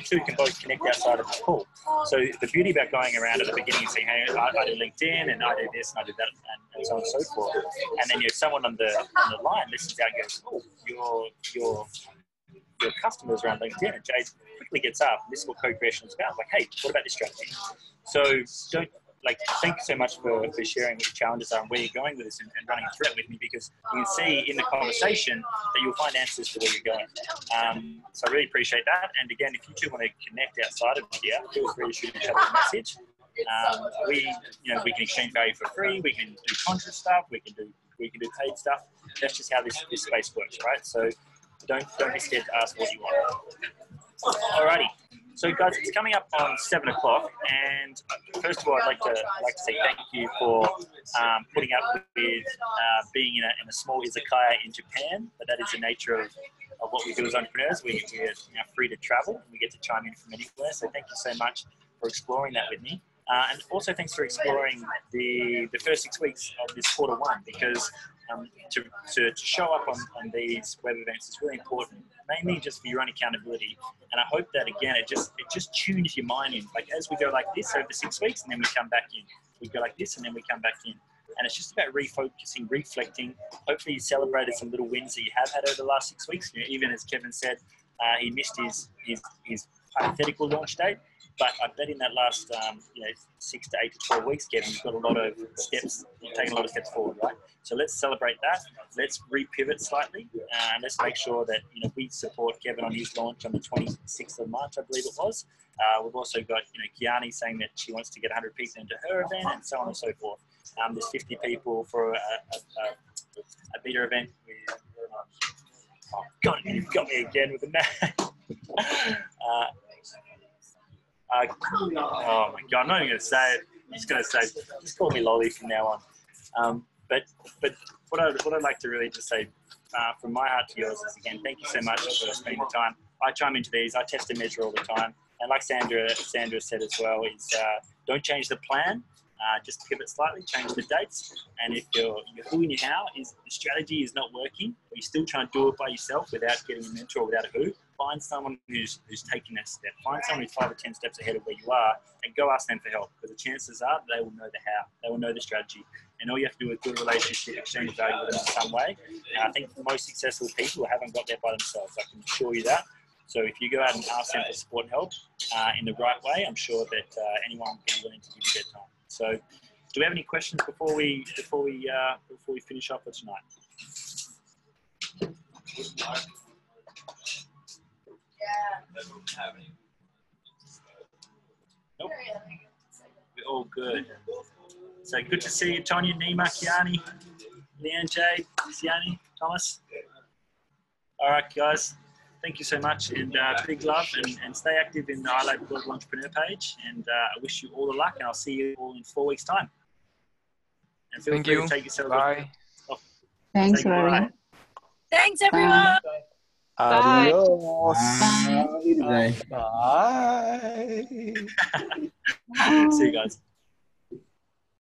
two can both connect outside of the call. So the beauty about going around at the beginning and saying, hey, I did LinkedIn, and I did this, and I did that, and so on and so forth. And then you have someone on the line listens out and goes, oh, your customers are on LinkedIn. And Jade quickly gets up. This is what co-creation is about. Like, hey, what about this strategy? So thank you so much for sharing what your challenges are and where you're going with this, and running through it with me, because you can see in the conversation that you'll find answers to where you're going. So I really appreciate that. And again, if you two want to connect outside of here, feel free to shoot each other a message. We can exchange value for free. We can do contra stuff. We can do paid stuff. That's just how this space works, right? So don't be scared to ask what you want. Alrighty. So guys, it's coming up on 7 o'clock, and first of all, I'd like to say thank you for putting up with being in a small izakaya in Japan. But that is the nature of what we do as entrepreneurs. We're free to travel, and we get to chime in from anywhere. So thank you so much for exploring that with me. And also thanks for exploring the first 6 weeks of this quarter one, because to show up on these web events is really important, mainly just for your own accountability. And I hope that, again, it just tunes your mind in. Like, as we go like this over 6 weeks, and then we come back in. We go like this, and then we come back in. And it's just about refocusing, reflecting. Hopefully you celebrated some little wins that you have had over the last 6 weeks. Even as Kevin said, he missed his hypothetical launch date. But I bet in that last 6 to 8 to 12 weeks, Kevin, you've got a lot of steps, you've taken a lot of steps forward, right? So let's celebrate that. Let's repivot slightly, and let's make sure that we support Kevin on his launch on the 26th of March, I believe it was. We've also got Kiani saying that she wants to get 100 people into her event, and so on and so forth. There's 50 people for a beta event with. Oh God, you've got me again with the name. Oh my God, I'm not even going to say it. I'm just going to say, just call me Lolly from now on. But what I'd like to really just say from my heart to yours is, again, thank you so much for spending the time. I chime into these, I test and measure all the time. And like Sandra said as well, is don't change the plan, just pivot slightly, change the dates. And if your who and your how is the strategy is not working, but you still try and do it by yourself without getting a mentor or without a who, find someone who's taking that step. Find someone who's 5 or 10 steps ahead of where you are, and go ask them for help, because the chances are they will know the how, they will know the strategy, and all you have to do is build a relationship, exchange value with them in some way. And I think the most successful people haven't got there by themselves. I can assure you that. So if you go out and ask them for support and help in the right way, I'm sure that anyone will be willing to give you their time. So, do we have any questions before we finish up for tonight? Nope. We're all good. So good to see you, Tonya, Nima, Kiani, Leanne, Jay, Siani, Thomas. All right, guys. Thank you so much, and big love, and stay active in the iLAB Global Entrepreneur page. And I wish you all the luck, and I'll see you all in 4 weeks' time. And feel free to take yourself Bye. off. Thanks, Larry. Thanks, everyone. Adios. Bye. Bye. Bye. See you guys.